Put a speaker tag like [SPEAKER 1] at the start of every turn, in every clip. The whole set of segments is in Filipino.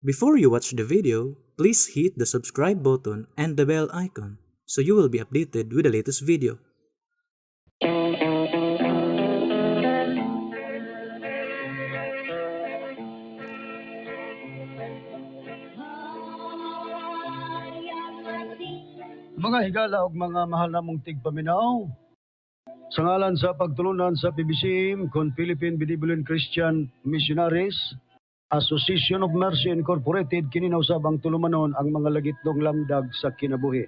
[SPEAKER 1] Before you watch the video, please hit the subscribe button and the bell icon so you will be updated with the latest video.
[SPEAKER 2] Mga higala ug mga mahal namong tigpaminaw, sa ngalan sa pagtulunan sa PBCM kon Philippine Benevolent Christian Missionaries Association of Mercy Incorporated, kini nausab ang tulumanon ang mga Langitnong Lamdag sa Kinabuhi.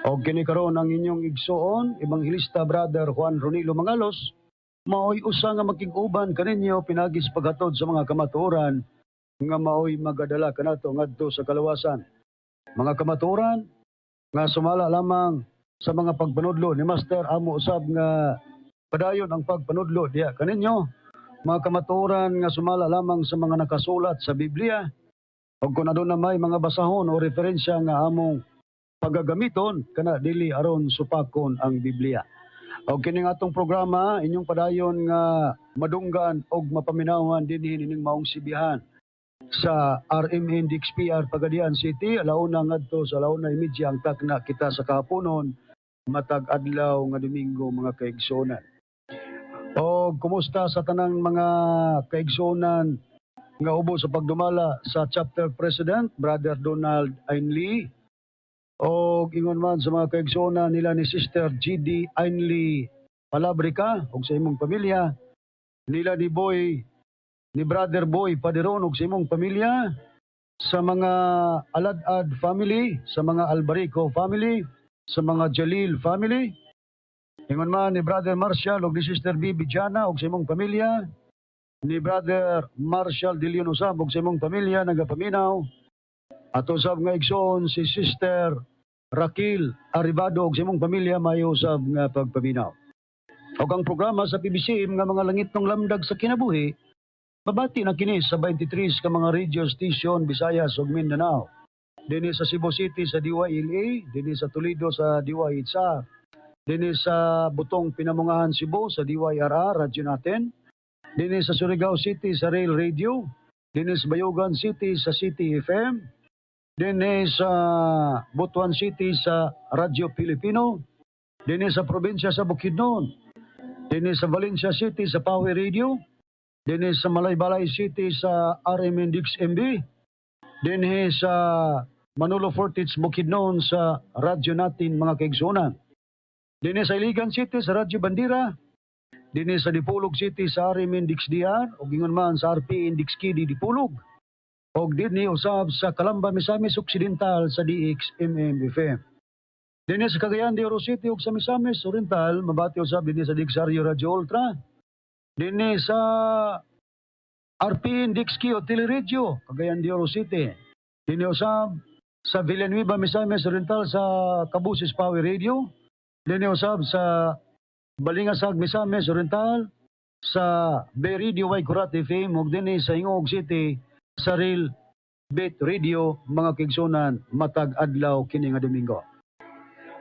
[SPEAKER 2] O kini karon ang inyong igsuon, Evangelista Brother Juan Ronilo Mangalos, maoy usa nga makig-uban kaninyo pinagis paghatod sa mga kamatuoran nga maoy magadala kanato ngadto sa kalawasan. Mga kamatuoran nga sumala lamang sa mga pagpanudlo ni Master amo usab nga padayon ang pagpanudlo diya kaninyo, mga kamatuoran nga sumala lamang sa mga nakasulat sa Biblia, o kung aduna may mga basahon o referensya nga among pagagamiton kana dili aron supakon ang Biblia. O kini nga atong programa inyong padayon nga madunggan og mapaminawan dinhi ning maong sibihan sa RMN DXPR Pagadian City, alauna ngadto sa alauna imedya ang takna kita sa kahaponon matag adlaw nga Domingo, mga kaigsonan. O kumusta sa tanang mga kaigsonan nga ubo sa pagdumala sa chapter president Brother Donald Ainley, o ingon man sa mga kaigsonan nila ni Sister GD Ainley Palabrica ug sa imong pamilya, nila ni Brother Boy Paderon ug sa imong pamilya, sa mga Aladad family, sa mga Albarico family, sa mga Jalil family, ingon man ni Brother Marshall ug ni Sister Bibi Jana ug sa imong pamilya, ni Brother Marshall De Leon usab ug sa imong pamilya nagapaminaw, at usab nga igsoon si Sister Raquel Arribado ug sa imong pamilya mayo usab nga pagpaminaw. Ug ang programa sa PBCM nga mga Langitnong Lamdag sa Kinabuhi, mabati na kini sa 23 ka mga radio station Visayas ug Mindanao. Dinhi sa Cebu City sa DYLA, dinhi sa Toledo sa DYHR, dinhi sa Butong Pinamungahan Cebu sa DYRR radyo natin, dinhi sa Surigao City sa Rail Radio, dinhi sa Bayogan City sa City FM, dinhi sa Butuan City sa Radyo Pilipino, dinhi sa probinsya sa Bukidnon, dinhi sa Valencia City sa Power Radio, dinhi sa Malaybalay City sa RMN DXMB, dinhi sa Manolo Fortich Bukidnon sa radyo natin mga kaigsunan, dinhi sa Iligan City sa Radyo Bandira, dinhi sa Dipolog City sa RMN DXDR ug ingon man sa RPN DXKD Dipolog, ug dinhi usab sa Calamba Misamis Occidental sa DXMM FM. Dinhi sa Cagayan de Oro City ug sa Misamis Oriental, mabati usab dinhi sa Digsaryo Radio Ultra, dinhi sa RPN DXQ o Teleradio Cagayan de Oro City, dinhi usab sa Villanueva Misamis Oriental sa Cabusis Power Radio, dinhi usab sa Balingasag Misamis Oriental sa Bay Radio Waikurat FM, ug dinhi sa Ingog City sa Real Beat Radio, mga kaigsunan, matag adlaw kini nga Domingo.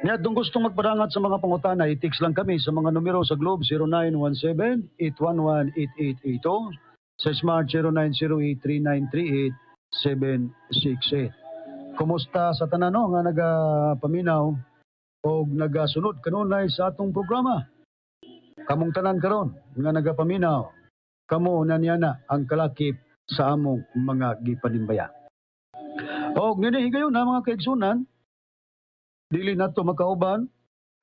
[SPEAKER 2] Niya kung gustong magpadangat sa mga pangutana, i-text lang kami sa mga numero sa Globe 0917-811-8882, sa Smart 0908-3938-768. Kumusta sa tanano nga nagapaminaw o nagasunod kanunay sa atong programa? Kamong tanan karon nga nagapaminaw, kamo nanyana ang kalakip sa among mga gipanimbaya. O ngini higayon na mga kaigsunan, dili nato makauban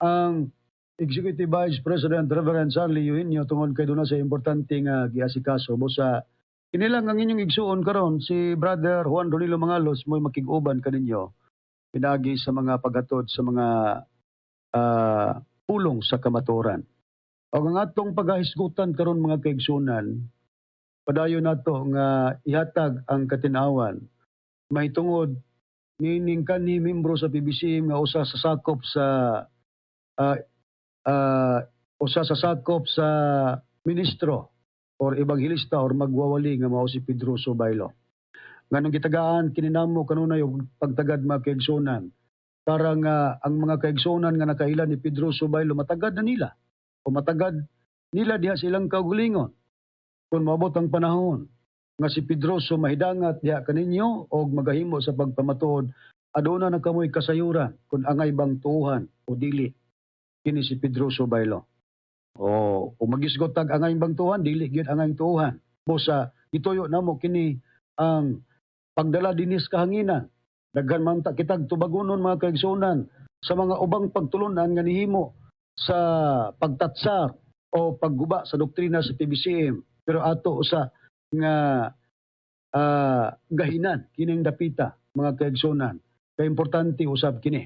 [SPEAKER 2] ang Executive Vice President Reverend Eugenio tungod kay duna sa importante nga giasikaso. Busa kinilang ang inyong igsuon karon si Brother Juan Ronilo Mangalos mo'y makig-uban kaninyo pinagi sa mga paghatod sa mga pulong sa kamatuoran. O ang atong pagahisgutan karon mga kaigsunan, padayon nato nga ihatag ang katinawan mahitungod nining kani membro sa PBCM nga usa sa sakop sa ministro or ebanghilista or magwawali nga mao si Pedro Subaylo. Nganong gitagaan kininamo kanunay og pagtagad mga kaigsunan para nga ang mga kaigsunan nga nakailan ni Pedro Subaylo matagad na nila o matagad nila diha silang kaugalingon kung maabot ang panahon nga si Pedroso mahidangat diha kaninyo og magahimo sa pagpamatuod, aduna na kamoy kasayuran kung angay bang tuuhan o dili kini si Pedroso baylo. O magisgot tag angay bang tuuhan, dili gyud angay tuuhan. Busa ituyo namo kini ang pagdala dinis kahanginan. Daghan man ta kitag tubagonon mga kaigsunan sa mga ubang pagtulunan nga nihimo sa pagtatsar o pagguba sa doktrina sa PBCM. Pero ato usa nga gahinan kining dapita mga kaigsunan. Kay importante usab kini.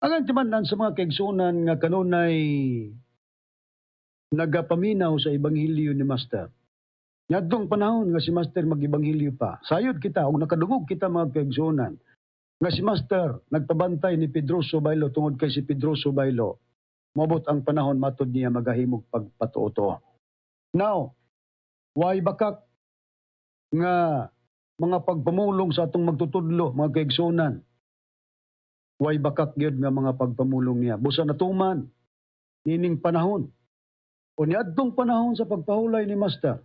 [SPEAKER 2] Ang timanan sa mga kaigsunan nga kanunay nagapaminaw sa ebanghelyo ni Master. Nyadtong panahon nga si Master mag-ebanghelyo pa, sayod kita o nakadungog kita mga kaigsunan nga si Master nagpabantay ni Pedroso baylo tungod kay si Pedroso baylo mabot ang panahon matod niya magahimog pagpatuoto. Now, why bakak nga mga pagpamulong sa atong magtutudlo mga kaigsunan? Why bakak gyud nga mga pagpamulong niya? Busa natuman nining panahon o niadtong panahon sa pagpahulay ni Master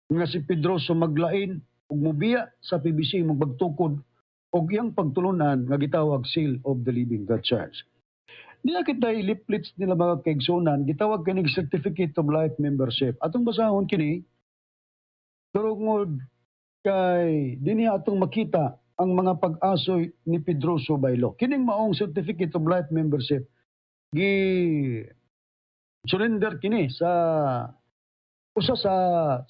[SPEAKER 2] nga si Pedroso maglain ug mubiya sa PBC magtukod og iyang pagtulunan nga gitawag Seal of the Living God Church. Diya kita leaflets nila mga kaigsunan gitawag kining Certificate of Life Membership. Atong basahon kini turungod kay dinhi atong makita ang mga pag-asoy ni Pedroso baylo. Kining maong Certificate of Life Membership surrender kini sa usa sa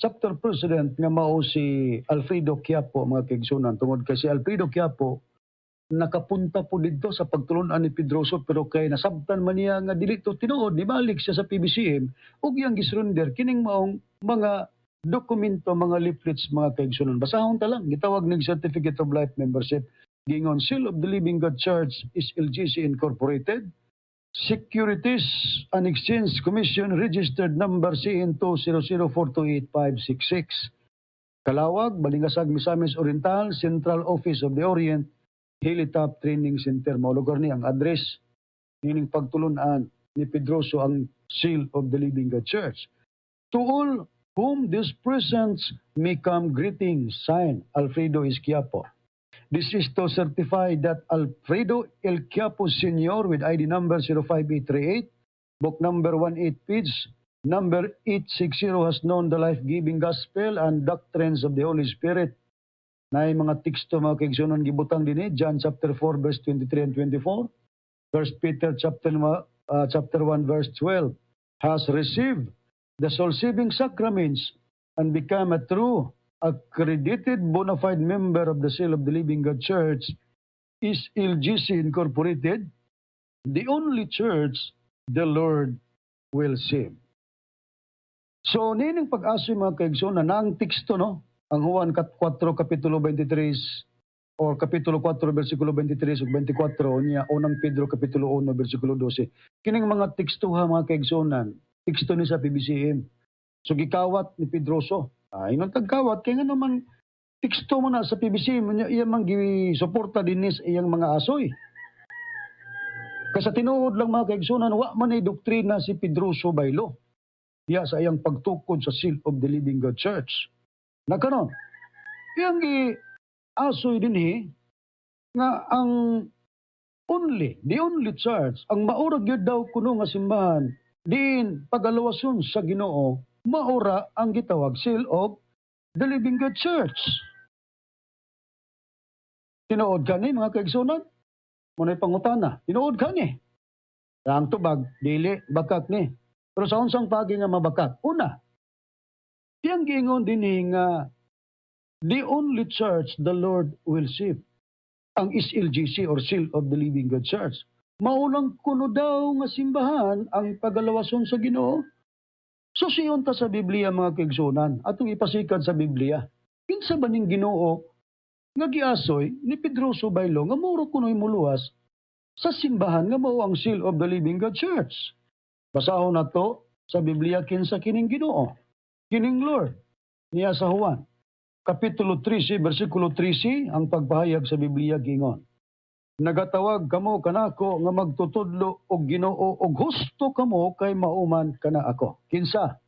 [SPEAKER 2] chapter president nga mao si Alfredo Quiapo mga kaigsunan tungod kay si Alfredo Quiapo nakapunta po dito sa pagtulunan ni Pedroso pero kay nasabtan man niya nga dili to tinuod nibalik siya sa PBCM ug iyang gisurrender kining maong mga dokumento mga leaflets mga kaigsunan. Basahon ta lang gitawag ning Certificate of Life Membership gingon Seal of the Living God Church is LGC Incorporated. Securities and Exchange Commission registered number CN200428566. Kalawag, Balingasag, Misamis Oriental, Central Office of the Orient, Hilltop Training Center. Maulugar ni ang address nining pagtulunan ni Pedroso ang Seal of the Living God Church. To all whom this presents may come greetings, signed Alfredo Quiapo. This is to certify that Alfredo L. Quiapo Sr. with ID number 05838, book number 18 page, number 860 has known the life-giving gospel and doctrines of the Holy Spirit. Na mga teksto mga kaigsunan gibutang din John chapter 4 verse 23 and 24, 1 Peter chapter 1 verse 12, has received the soul-saving sacraments and become a true accredited bona fide member of the Seal of the Living God Church is LGC Incorporated, the only church the Lord will save. So, nining pag-asoy mga kaigsunan na ang teksto, no? Ang Juan 4, Kapitulo 23, or Kapitulo 4, versikulo 23 ug 24, niya, unang Pedro, Kapitulo 1, versikulo 12. Kining mga teksto ha mga kaigsunan, teksto ni sa PBCM. So, gikawat ni Pedroso. Ingon tagkawat kay nga naman teksto mo na sa PBC iya man gisuporta dinis iyang mga asoy. Kasi tinuod lang mga kaigsunan wa man ay doktrina si Pedroso baylo. Diya sa iyang pagtukod sa Seal of the Living God Church. Nakaron. Iyang asoy dinhi nga ang the only church ang maurag gyud daw kuno nga simbahan diin pagalawason sa Ginoo maura ang gitawag Seal of the Living God Church. Tinuod ka ni mga kaigsunan? Muna'y pangutana. Tinuod ka ni? Ang tubag, dili, bakak ni. Pero sa unsang pagi nga mabakak? Una, iyang giingon din nga the only church the Lord will save. Ang SLGC or Seal of the Living God Church. Maulang kuno daw nga simbahan ang pagalawason sa Ginoo. So siyon ta sa Biblia mga kaigsunan, atong ipasikat sa Biblia. Kinsa ba ning Ginoo nga giasoy ni Pedroso baylo nga muro kunoy muluwas sa simbahan nga mao ang Seal of the Living God Church. Basahon nato sa Biblia kinsa kining Ginoo, kining Lord niya sa Juan Kapitulo 13 bersikulo 13 ang pagpahayag sa Biblia gingon. Nagatawag kamo kanako nga magtutudlo og Ginoo og husto kamo kay mauman kana ako. Kinsa?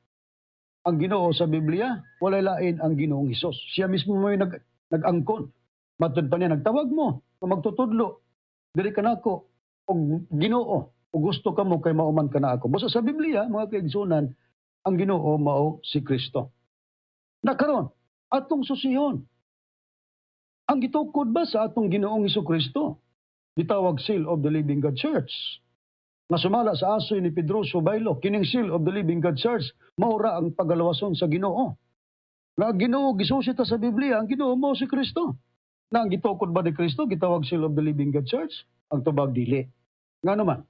[SPEAKER 2] ang Ginoo sa Biblia, walay lain ang Ginoong Hesus. Siya mismo may nag-angkon. Matod pa niya, nagtawag mo, na magtutudlo, diri ka na ako, o Ginoo, o gusto ka mo kay mauman ka na ako. Basta sa Biblia, mga kaigsunan, ang Ginoo mao si Kristo. Nakaron, atong susihon, ang gitukod ba sa atong Ginoong Hesukristo? Gitawag Seal of the Living God Church. Nga sumala sa asoy ni Pedro Subaylo, kining Seal of the Living God Church, maura ang pagalawason sa Ginoo. Na Ginoo gisusita sa Biblia, ang Ginoo mao si Kristo. Na ang gitukod ba ni Kristo, gitawag Seal of the Living God Church? Ang tubag dili. Nga naman,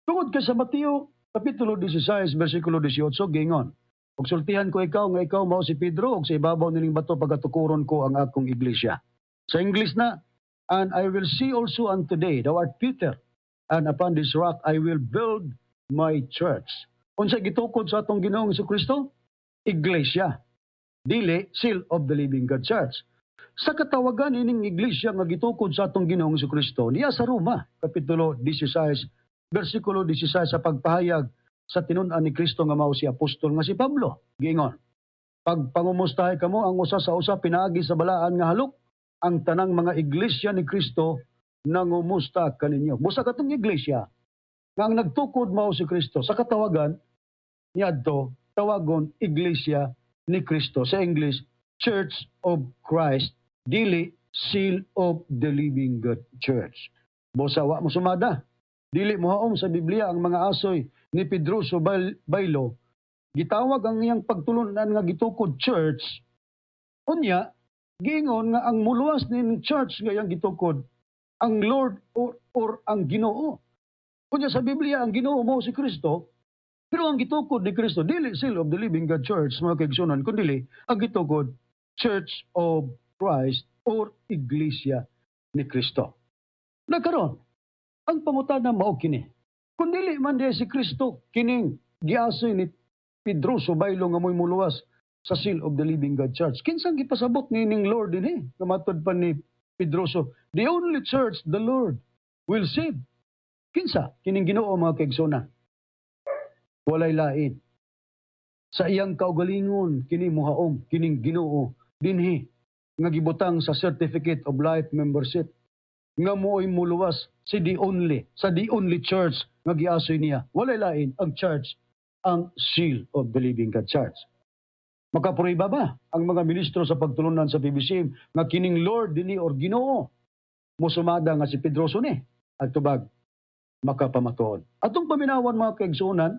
[SPEAKER 2] tungod kay sa Mateo, Kapitulo 16, versikulo 18, gingon, og sultihan ko ikaw nga ikaw mao si Pedro, og sa ibabaw nining bato pagatukuron ko ang akong iglesia. Sa English na, and I will see also unto day, thou art Peter, and upon this rock I will build my church. Unsa gitukod sa atong Ginoong Jesucristo? Iglesia. Dili, Seal of the Living God Church. Sa katawagan ining iglesia nga gitukod sa atong Ginoong Jesucristo, niya sa Roma, Kapitulo 16, versikulo 16 sa pagpahayag sa tinun-an ni Kristo nga mao si apostol nga si Pablo. Giingon, pag pangumustahay kamo ang usa sa usa pinaagi sa balaan nga halok, ang tanang mga iglesia ni Kristo nangumusta kaninyo. Busa katong iglesia nga ang nagtukod mao si Kristo sa katawagan niadto tawagon iglesia ni Kristo sa English Church of Christ, dili Seal of the Living God Church. Busa wa mo sumada, dili mohaom sa Biblia ang mga asoy ni Pedro Subaylo, gitawag ang iyang pagtulunan nga gitukod church. Unya giingon nga ang muluwas ning church nga iyang gitukod ang Lord or ang Ginoo. Kunya sa Biblia ang Ginoo mao si Kristo, pero ang gitukod ni Kristo dili Seal of the Living God Church mga kaigsunan, kundi ang gitukod Church of Christ or Iglesia ni Kristo. Nagkaron ang pangutana mao kini, kun dili man di si Kristo kining giasoy ni Pedro Subaylo nga moy muluwas sa Seal of the Living God Church, kinsang gipasabot ni ning Lord dinhi nga matud pa ni Pedro, so the only church the Lord will save. Kinsa kining Ginoo mga kaigsunan? Walay lain. Sa iyang kaugalingon kini muhaom kining Ginoo dinhi nga gibutang sa Certificate of Life Membership nga mo'y muluwas sa the only church nga giasoy niya. Walay lain ang church, ang Seal of the Living God Church. Makapuriba ba ang mga ministro sa pagtulunan sa PBCM nga kining Lord dinhi or Ginoo musumada nga si Pedro ni at tubag makapamatuod? Atong paminawan mga kaigsunan,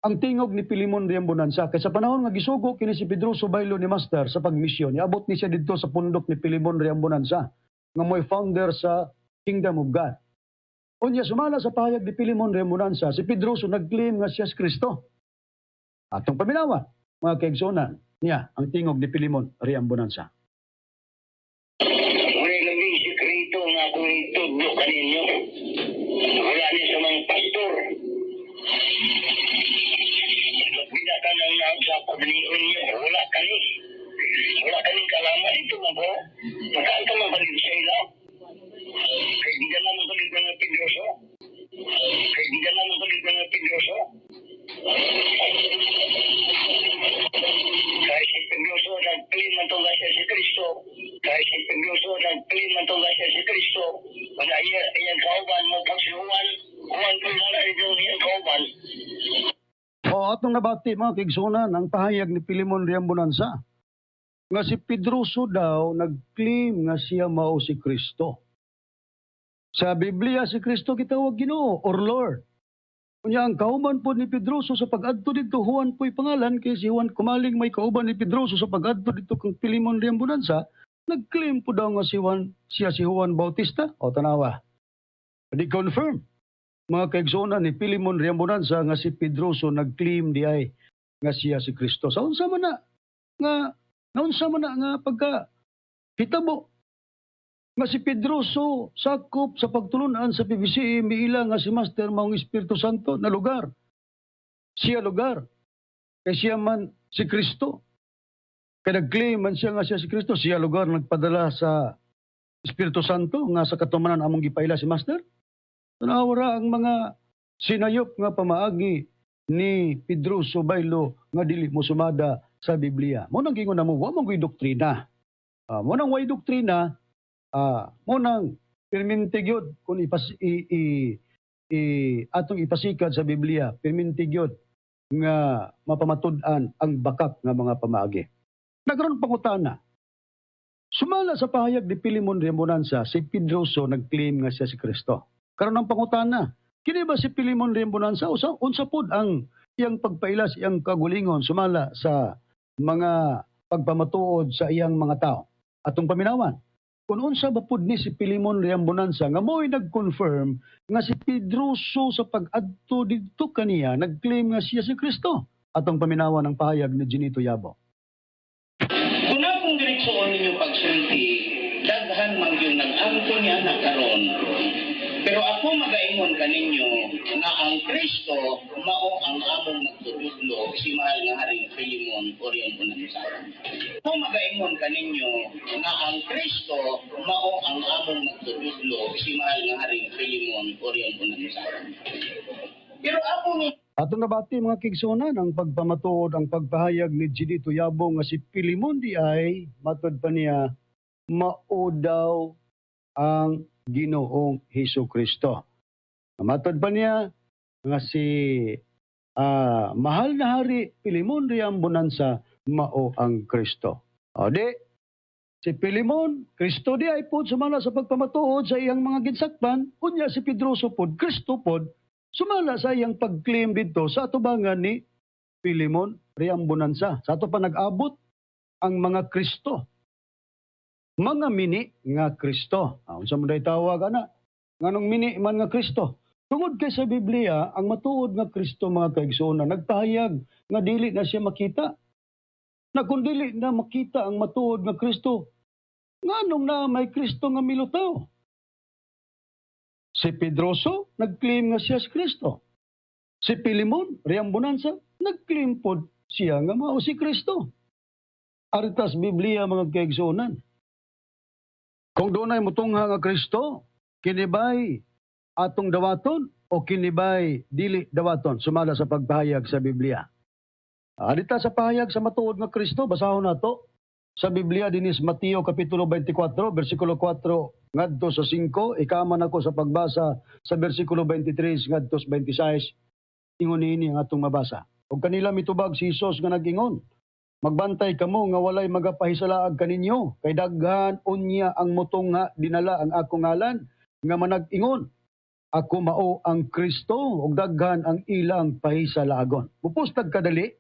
[SPEAKER 2] ang tingog ni Pilimon Riambonanza kay sa panahon nga gisugo kini si Pedro Subaylo ni Master sa pagmisyon, niabot ni siya didto sa pundok ni Pilimon Riambonanza nga mo'y founder sa Kingdom of God. Unya sumala sa pahayag ni Pilimon Riambonanza, si Pedro nag-claim nga siya si Kristo. Atong paminawan mga kaigsunan niya ang tingog ni Pilimon Riambonanza.
[SPEAKER 3] May labing sikrito nga akong itudlo kaninyo. Wala ni sa mga pastor. Binatan ang nagsapag niyon niyo. Wala kani. Wala kaning kalaman ito nga po. Makaan ka mabalig sa ilaw. Kaya hindi ka naman balig mga Pedroso. Kaya hindi ka naman balig mga Pedroso. Kahit si Pedroso nag-claim na ito siya si Kristo. Kahit si Pedroso nag-claim na ito siya si Kristo. Wala iyang kauban mo pag si Juan. Juan ko na ito iyang kauban.
[SPEAKER 2] O atong nabati mga kaigsunan ang pahayag ni Pilimon Riambonanza nga si Pedroso daw nag-claim nga siya mao si Kristo. Sa Biblia si Kristo gitawag Ginoo or Lord. Kunya ang kauban po ni Pedroso sa pag-adto dito, Juan po'y pangalan, kay si Juan kumaling may kauban ni Pedroso sa pag-adto dito kang Pilimon Riambonanza, nag-claim po daw nga siya si Juan Bautista. O tanawa, di-confirm mga kaigsunan ni Pilimon Riambonanza nga si Pedroso nag-claim di ay nga siya si Kristo. Sa unsa man na nga pagka hitabo nga si Pedroso sakop sa pagtulunan sa PBC miila nga si Master maong Espiritu Santo na lugar. Siya lugar. Kay siya man si Kristo. Kaya nag-claim man siya nga siya si Kristo, siya lugar nagpadala sa Espiritu Santo nga sa katumanan among gipaila si Master. Tunawara ang mga sinayop nga pamaagi ni Pedro Subaylo nga dili mo sumada sa Biblia. Mo nang gingon namo wa man koy doktrina. Mo nang way doktrina, mo nang perminti gyud kun atong ipasikat sa Biblia, perminti gyud nga mapamatud-an ang bakak nga mga pamaagi. Nagkaroon pangutana. Sumala sa pahayag ni Pilimon Riambonanza, si Pedroso nag-claim nga siya si Kristo. Karon ang pangutana, kini ba si Pilimon Riambonanza unsa pod ang iyang pagpailas, iyang kagulingon sumala sa mga pagpamatuod sa iyang mga tao? Atong paminawan, kung unsa ba pod ni si Pilimon Riambonanza nga mo'y nag-confirm nga si Pedroso sa pag-adto didto kaniya nag-claim nga siya si Kristo. Atong paminawan ang pahayag ni Eugenio Yabo.
[SPEAKER 4] Kung akong direksoon ninyo pagsulti, daghan man yung nag-angko niya na karon. Pero ako magaingon kaninyo na ang Kristo mao ang among magtutudlo si mahal nga Haring Pilimon Oriental. Ako magaingon kaninyo na ang Kristo mao ang among magtutudlo si mahal nga Haring Pilimon Oriental. Pero ako ni
[SPEAKER 2] Atong nabati mga kigsunan ang pagpamatuod, ang pagpahayag ni Eugenio Yabo nga si Pilimon di ay matod pa niya mao daw ang Ginoong Hesukristo. Matod pa niya nga si mahal na hari Pilimon Riambonanza mao ang Kristo. O di, si Pilimon, Kristo di ay pod sumala sa pagpamatuod sa iyang mga ginsakpan, unya si Pedroso pod, Kristo pod, sumala sa iyang pag-claim dito sa atubangan ni Pilimon Riambonanza. Sa ato pa nag-abot ang mga Kristo. Mga mini nga Kristo. Unsa man day tawag ana? Nganong mini man nga Kristo? Tungod kay sa Biblia, ang matuod nga Kristo mga kaigsuonan nagpahayag nga dili na siya makita. Na kung dili na makita ang matuod nga Kristo, nganong na may Kristo nga milutaw? Si Pedroso, nag-claim nga siya si Kristo. Si Pilimon Riambonanza, nag-claim pod siya nga mao si Kristo. Aritas Biblia mga kaigsuonan. Kung doon ay mutungha nga Kristo, kinibay atong dawaton o kinibay dili dawaton, sumala sa pagpahayag sa Biblia. Adita sa pahayag sa matuod nga Kristo, basahon nato sa Biblia dinis Mateo kapitulo 24, versikulo 4 ngadto sa 5, ikaman ako sa pagbasa sa versikulo 23 ngadto sa 26. Ingon niini ang atong mabasa. Ug kanila mitubag si Hesus nga nag-ingon, magbantay kamo nga walay magapahisalaag kaninyo, kay daghan unya ang mutong nga dinala ang akong ngalan nga manag-ingon, ako mao ang Kristo, ug daghan ang ilang pahisalaagon. Mupustag kadali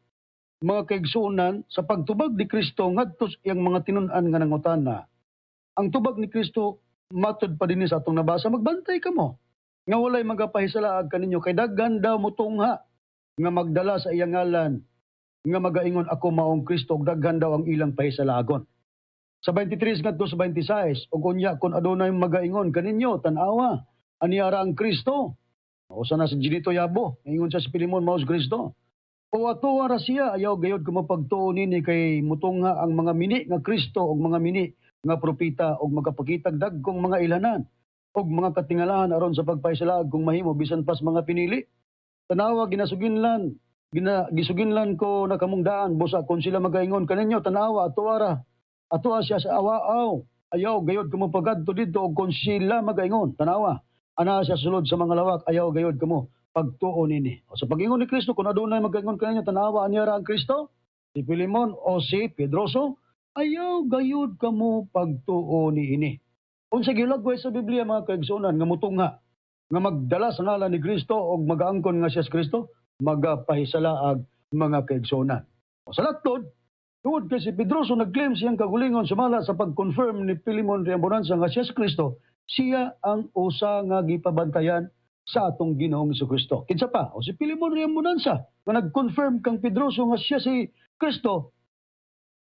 [SPEAKER 2] mga kaigsuonan sa pagtubag ni Kristo ngadto sa iyang mga tinun-an nga nangutana. Ang tubag ni Kristo matud pa dinhi sa atong nabasa, magbantay kamo nga walay magapahisalaag kaninyo, kay daghan daw mutungha nga magdala sa iyang ngalan nga magaingon ako maong Kristo, ug daghan daw ang ilang pahisalaagon. Sa 23 ngadto sa 26, ug unya kun adunay magaingon kaninyo tan-awa aniara ang Kristo. Usa na si Eugenio Yabo, ingon siya si Pilimon mao si Kristo. O ato ra siya ayaw gayud ko mapagtuo nini kay mutungha ang mga mini nga Kristo ug mga mini nga propeta ug magapakitag dagkong mga ilanan ug mga katingalahan aron sa pagpahisalaag kung mahimo bisan pas mga pinili. Tanawa gisuginlan ko nakamungdaan busa kung sila magaingon kaninyo tanawa ato siya sa awaaw ayaw gayud ko mapagadto didto ug kung sila magaingon tanawa ana siya sulod sa mga lawak ayaw gayud kamo pagtuo nini. O sa pag-ingon ni Kristo, kung adunay magaingon kaninyo tanawa aniya ra ang Kristo, si Pilimon o si Pedroso, ayaw gayud kamo pagtuo niini. Unsa gilagway sa Biblia mga kaigsuonan nga mutungha nga magdala sa ngalan ni Kristo o magaangkon nga siya si Kristo, magapahisalaag mga kaigsuonan. O sa laktod, tungod kay si Pedroso nag-claim siyang kagulingon sumala sa pag-confirm ni Pilimon Riambonanza nga siya si Kristo, siya ang usa nga gipabantayan sa atong Ginoong Hesukristo. Kinsa pa? O si Pilimon Riambonanza nga nag-confirm kang Pedroso nga siya si Kristo.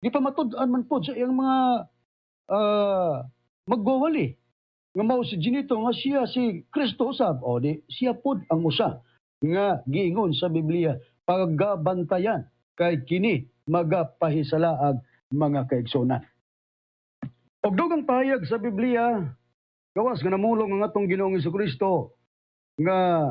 [SPEAKER 2] Gipamatud-an man po sa iyang mga magwawali. Nga mao si Ginito nga siya si Kristo usab. O di siya pod ang usa nga giingon sa Biblia pagabantayan kay kini magapahisalaag mga kaigsuonan. Og dugang pahayag sa Biblia gawas nga namulong ang atong Ginoong Hesukristo nga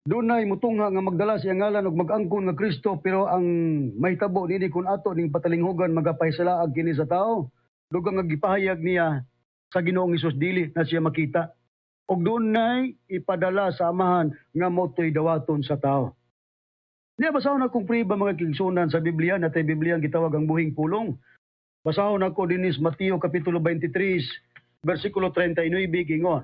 [SPEAKER 2] Dunay mutunga nga magdala siya ngalan og mag-angkon nga Kristo, pero ang mahitabo nini kun ato ning patalinghugan magapahisalaag kini sa tao, dugang nga gipahayag niya sa Ginoong Hesus dili na siya makita. Og dunay ipadala sa amahan nga motoy dawaton sa tao. Niya basahon akong priba mga kigsunan sa Biblia, natay Biblia ang gitawag ang buhing pulong. Basahon ako dinis Mateo kapitulo 23 versikulo 39 gingon.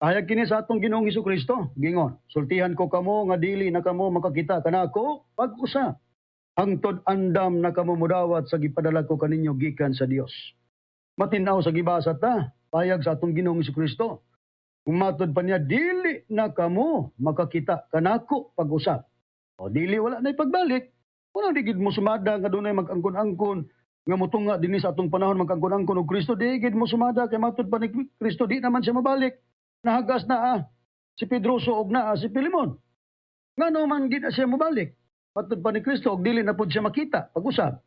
[SPEAKER 2] Hayag kini sa atong Ginoong Hesukristo, gingon. Sultihan ko kamo nga dili na kamo makakita kanako pag-usa. Hangtod andam na kamo mudawat sa gipadala ko kaninyo gikan sa Dios. Matinaw sa gibasa ta, payag sa atong Ginoong Hesukristo. Umatod pa niya, dili na kamo makakita kanako pag-usa. O dili wala na ipagbalik. Wala digid mo sumada nga dunay mag-angkon-angkon nga mutunga dinhi sa atong panahon mag-angkon-angkon og Kristo, digid mo sumada kay matod pa ni Kristo di naman siya mabalik. Nahagas na si Pedro og na si Pilimon. Ngano man gid siya mobalik. Matud pa ni Kristo og dili na pud siya makita pag-usab.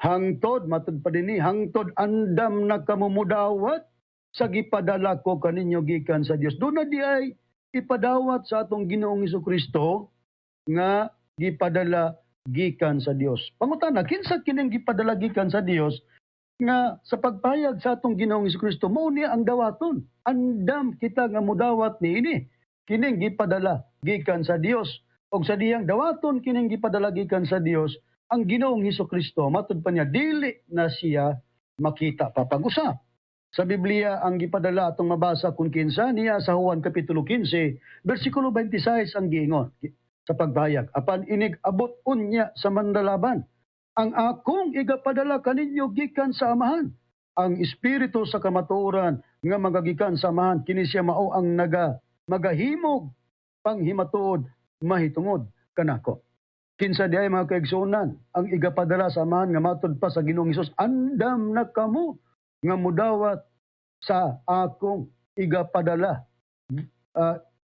[SPEAKER 2] Hangtod matud pa dinhi, hangtod andam na kamo mudawat sa gipadala ko kaninyo gikan sa Dios. Do na di ay ipadawat sa atong Ginoong Hesukristo nga gipadala gikan sa Dios. Pangutana, kinsa kining gipadala gikan sa Dios nga sa pagpayag sa atong Ginoong Hesukristo mao niya ang dawaton. Andam kita nga mudawat niini. Kining gipadala gikan sa Dios. Og sa diyang dawaton kining gipadala gikan sa Dios, ang Ginoong Hesukristo matud pa niya dili na siya makita papag-usap. Sa Biblia ang gipadala atong mabasa kung kinsa niya sa Juan kapitulo 15 bersikulo 26 ang giingon sa pagbayag. Apan inig abot unya sa mandalaban, ang akong igapadala kaninyo gikan sa amahan. Ang espiritu sa kamatuoran nga magagikan sa amahan, kini siya mao ang magahimog panghimatuod mahitungod kanako. Kinsa diay mga kaigsunan ang igapadala sa amahan nga matud pa sa Ginoong Hesus, andam na kamo nga mudawat sa akong igapadala.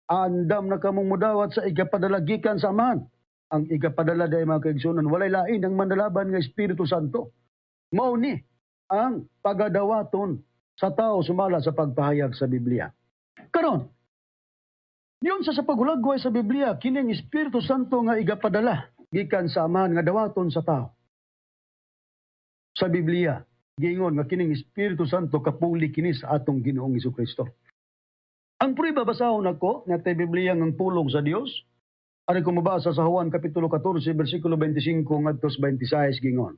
[SPEAKER 2] Andam na kamong mudawat sa igapadala gikan sa amahan. Ang igapadala diay mga kaigsunan walay lain ang mandalaban nga Espiritu Santo. Mao ni ang pagadawaton sa tao sumala sa pagpahayag sa Biblia. Karon, yun sa paghulagway sa Biblia, kining Espiritu Santo nga igapadala gikan sa amahan nga dawaton sa tao. Sa Biblia, giingon nga kining Espiritu Santo kapuli kini sa atong Ginoong Hesukristo. Ang prueba basahon ako nga tay Biblia ng pulong sa Dios. Ari ko mabasa sa Juan kapitulo 14 bersikulo 25 ngadto 26 gingon.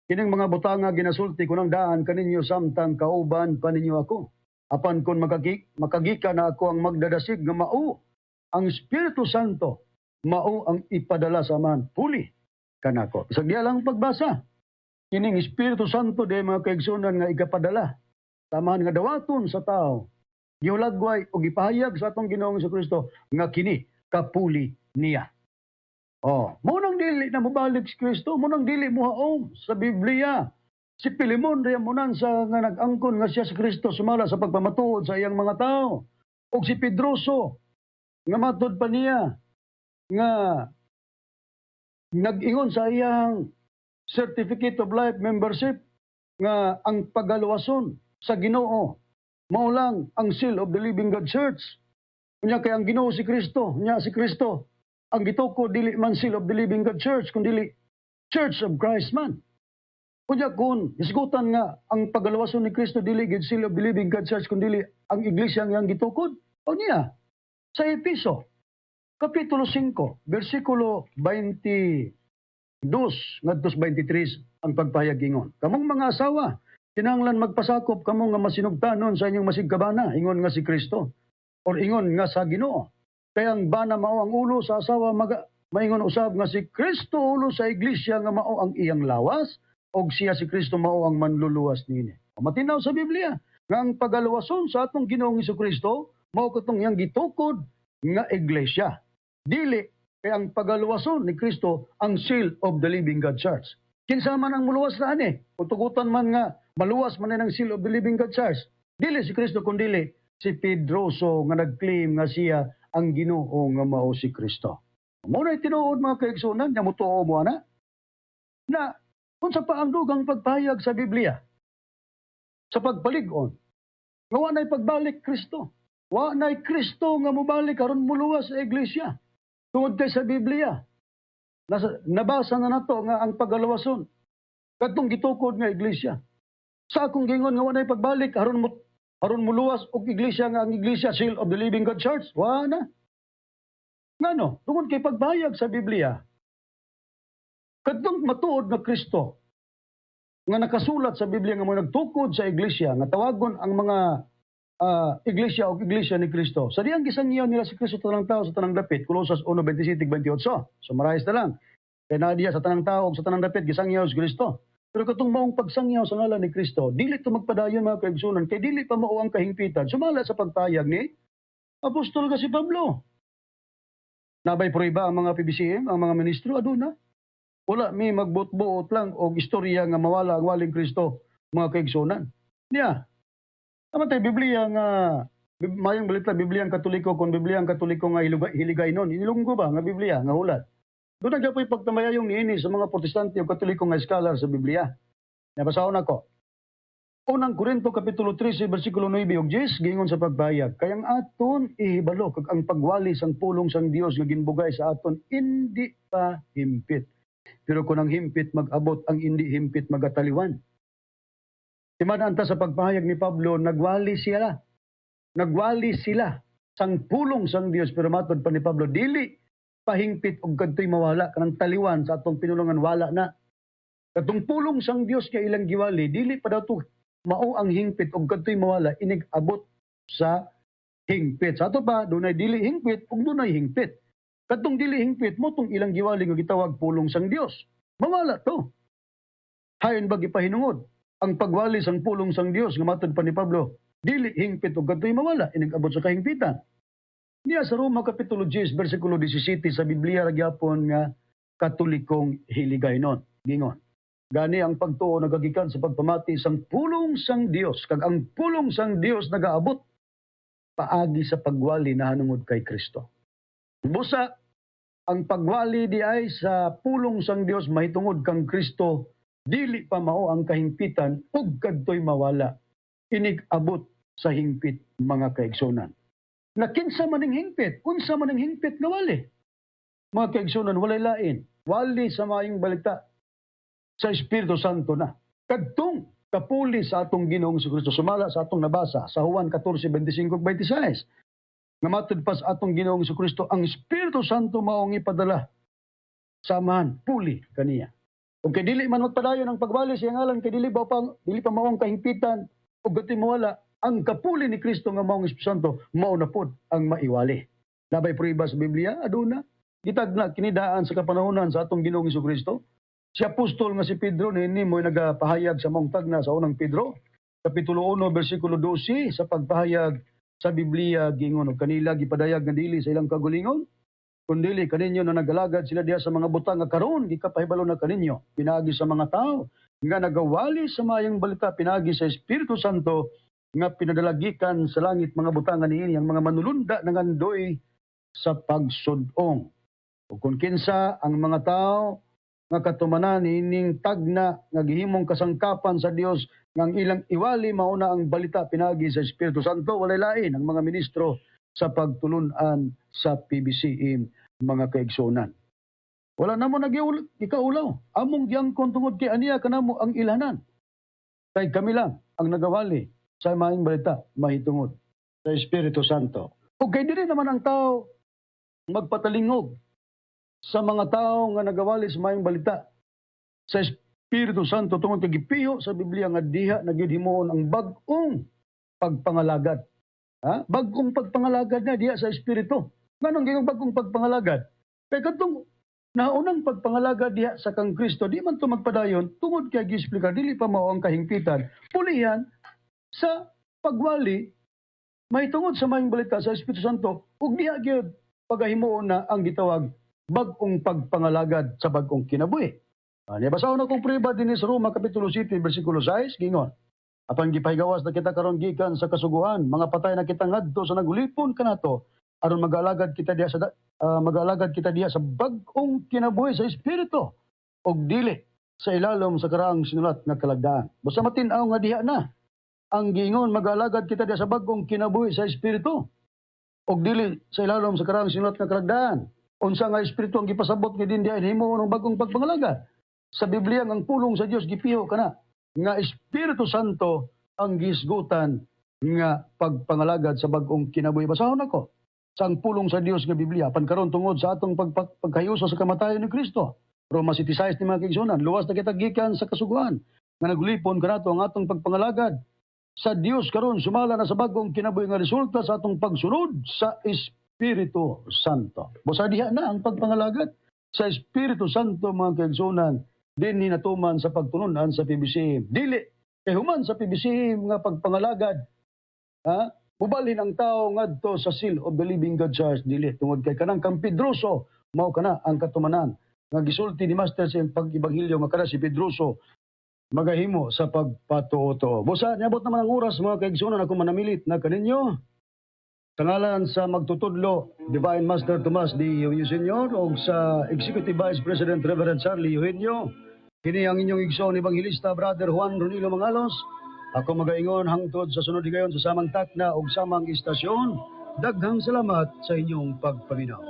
[SPEAKER 2] Kining mga butanga ginasulti ko ng daan kaninyo samtang kauban pa ninyo ako. Apan kon makagika na ako ang magdadasig nga mao ang Espiritu Santo, mao ang ipadala sa amahan puli kanako. Isag diya lang pagbasa. Kining Espiritu Santo de mga kaigsunan nga igapadala sa amahan nga dawaton sa tao. Giulagway o gipahayag sa atong Ginoong Hesukristo nga kini kapuli niya. Munang dili na mobalik si Kristo, munang dili muhaong sa Biblia. Si Pilimon riyan munan sa nga nag-angkon nga siya si Kristo sumala sa pagpamatuod sa iyang mga tao. Og si Pedroso nga matud pa niya nga nag-ingon sa iyang Certificate of Life Membership nga ang pagaluwason sa Ginoo mao lang ang seal of the living God Church. Unya kay ang Ginoo si Kristo, nya si Kristo ang gituko dili man seal of the living God Church kundi Church of Christ man. Unya kun isgutan nga ang pagaluwason ni Kristo dili gid seal of the living God Church kundi ang iglesia nga gitukod. O niya sa Episo kapitulo 5 bersikulo 22 ngadto 23 ang pagpahayag ingon. Kamong mga asawa, kinahanglan magpasakop kamo nga masinugtanon sa inyong masigkabana, ingon nga si Kristo or ingon nga sa Ginoo. Kaya ang bana mao ang ulo sa asawa, maingon usab nga si Kristo ulo sa iglesia nga mao ang iyang lawas og siya si Kristo mao ang manluluwas niini. Matinaw sa Biblia nga ang pagaluwason sa atong Ginoong Hesukristo mao katong iyang gitukod nga iglesia. Dili kay ang pagaluwason ni Kristo ang seal of the living God Church. Kinsa man ang muluwas na ani? Utugutan man nga maluwas man ang seal of the living God Church. Dili si Kristo kundi si Pedroso nga nag-claim nga siya ang Ginoo nga mao si Kristo. Mao na tinuod mga kaigsunan, nya mutuo mo ana na unsa pa ang dugang pagpahayag sa Biblia sa pagpalig-on nga wa nay pagbalik Kristo. Wa na'y Kristo nga mobalik aron muluwas sa iglesia. Tungod kay sa Biblia. Nabasa na nato nga ang pagaluwason. Katong gitukod nga iglesia. Sa akong gingon nga wa na'y pagbalik aron muluwas og iglesia nga ang iglesia seal of the living God church. Wa na. Ngano? Tungod kay pagbayag sa Biblia. Katong matuod nga Kristo nga nakasulat sa Biblia nga mga nagtukod sa iglesia nga tawagon ang mga iglesia o iglesia ni Kristo. Sa diyang gisangyaw nila si Kristo tanang tao sa tanang dapit, Colosas 1:27-28. So marais na lang. Kaya na diya sa tanang tao o sa tanang dapit, gisangyaw si Kristo. Pero katong maong pagsangyaw sa ngalan ni Kristo, dili ito magpadayon mga kaigsunan, kay dili pa mao ang kahingpitan. Sumala sa pagpayag ni Apostol ka si Pablo. Nabay prueba ang mga PBCM, ang mga ministro, aduna. Wala mi magbut-buot lang o istorya nga mawala ang waling Kristo, mga kaigsunan. Niya, naman tayo Biblia nga, mayang balita, Biblia ang Katoliko, kung Biblia ang Katoliko nga hiligay nun. Inilunggo ba nga Biblia, nga hulat? Doon nagyapoy pagtamayayong niini sa mga Protestante o Katoliko nga scholar sa Biblia. Nabasahon ako. Unang Korinto Kapitulo 13, versikulo 9 ug 10, gingon sa pagbayag. Kayang aton ihibalo, kag ang pagwali sang pulong sang Dios nga ginbugay sa aton, hindi pa himpit. Pero kung ang himpit mag-abot, ang hindi himpit magataliwan. Timadaan ta sa pagpahayag ni Pablo, nagwali sila. Nagwali sila sang pulong sang Dios, pero matod pa ni Pablo, dili pahingpit og kadtoy mawala kanang taliwan sa atong pinulungan wala na. Katong pulong sang Dios kay ilang giwali, dili pa daw to mao ang hingpit og kadtoy mawala inig abot sa hingpit. Sa ato pa dunay dili hingpit ug dunay hingpit. Katong dili hingpit mo tong ilang giwali nga gitawag pulong sang Dios. Mawala to. Hayon ba gipahinungod ang pagwali sang pulong sang Dios nga matod pa ni Pablo, dili hingpit og kadtoy mawala inig abot sa kahingpitan. Niya sa Roma Kapitulo 10 versikulo 17 sa Biblia ra gyapon nga Katolikong hiligaynon. Gingon, gani ang pagtuo nagagikan sa pagpamati sang pulong sang Dios, kag ang pulong sang Dios nagaabot paagi sa pagwali na hanungod kay Kristo. Busa ang pagwali di ay sa pulong sang Dios mahitungod kang Kristo, dili pa mao ang kahingpitan ug kadtoy mawala inig abot sa hingpit mga kaigsunan. Nakinsa man ning hingpit, unsa man ning hingpit nga wali. Mga kaigsunan, walay lain, wali sa maayong balita sa Espiritu Santo na. Kadtong kapuli sa atong Ginoong Kristo, sumala sa atong nabasa sa Juan 14:25-26. Nga matod pa sa atong Ginoong Kristo, ang Espiritu Santo maong ipadala samahan, puli kaniya. Kung kay dili man magpadayon ang pagwali sa ngalan, kay dili pa maong kahingpitan o gati mawala, ang kapuli ni Kristo nga maong Espiritu Santo, mao na pod ang maiwali. Nabay prueba sa Biblia, aduna, gitagna kinidaan sa kapanahonan sa atong Ginoong Kristo. Si apostol nga si Pedro, nini mo nagapahayag sa maong tagna sa unang Pedro, Kapitulo 1, versikulo 12, sa pagpahayag sa Biblia, gingon, o kanila gipadayag nga dili sa ilang kagulingon, kundili kaninyo na nagalagad sila diya sa mga butang nga karon, gikapahibalo na kaninyo, pinagi sa mga tao, nga nagawali sa mayang balita, pinagi sa Espiritu Santo, nga pinadalagikan sa langit mga butangan niini, ang mga manulunda ng andoy sa pagsudong. O kung kinsa ang mga tao nga katumanan ining tagna nga gihimong kasangkapan sa Dios ngang ilang iwali mauna ang balita pinagi sa Espiritu Santo, walay lain ang mga ministro sa pagtulunan sa PBCM mga kaigsunan. Wala na mo ikaulaw. Among giangkon tungod kay aniya kanamo ang ilanan. Kay kami lang ang nagawali sa maayong balita mahitungod sa Espiritu Santo. O kay diri naman ang tao magpatalingog sa mga tao nga nagawali sa maayong balita sa Espiritu Santo tungod kay gipiyo sa Biblia nga diha nagyud-himuon ang bag-ong pagpangalagad. Ha? Bag-ong pagpangalagad na diha sa Espiritu. Nganong gayong bag-ong pagpangalagad? Kay kadtong naunang pagpangalagad diha sa kang Kristo, di man to magpadayon tungod kay gi-explicar dili pa mao ang kahingpitan. Pulihan sa pagwali mahitungod sa maayong balita sa Espiritu Santo ug diha gyud pagahimuon na ang gitawag bag-ong pagpangalagad sa bag-ong kinabuhi. Ani basahon akong prueba dinhi sa Roma Kapitulo 7 versikulo 6 gingon, apan gipahigawas na kita karon gikan sa kasuguan, mga patay na kita ngadto sa nagulipon kanato aron mag-alagad kita diha sa bag-ong kinabuhi sa Espiritu ug dili sa ilalom sa karaang sinulat nga kalagdaan. Basta matin-aw nga diha na ang gingon mag-alagad kita diha sa bag-ong kinabuhi sa Espiritu. og dili sa ilalom sa karang sinulat nga kalagdaan. Unsa nga espiritu ang gipasabot nga din diay himo ng bagong pagpangalagad. Sa Biblia ang pulong sa Dios gipiho kana nga Espiritu Santo ang gisgutan nga pagpangalagad sa bagong kinabuhi. Basahon ako sa ang pulong sa Dios nga Biblia pan karon tungod sa atong pagkayuso sa kamatayon ni Kristo. Roma 16 ni mga kaigsunan, luwas na kita gikan sa kasuguan nga naglipon kanato ang atong pagpangalagad sa Dios karon sumala na sa bagong kinabuhi nga resulta sa atong pagsunod sa Espiritu Santo. Busa diha na ang pagpangalagad sa Espiritu Santo mga kaigsunan din hinatuman sa pagtununan sa PBCM. Dili kay human sa PBCM nga pagpangalagad mubalhin ang tao ngadto sa seal of the living God Church dili tungod kay kanang kang Pedroso mao kana ang katumanan nga gisulti ni Master sa pag-ebanghelyo nga kada si Pedroso magahimo sa pagpatuo. Busa niabot naman ang oras mga kaigsunan ako manamilit na kaninyo. Tangalan sa magtutudlo Divine Master Tomas D. Eugenio o sa Executive Vice President Reverend Charlie Eugenio. Kini ang inyong igsoon evangelista Brother Juan Ronilo Mangalos. Ako magaingon hangtod sa sunod higayon sa samang takna o samang istasyon. Daghang salamat sa inyong pagpaminaw.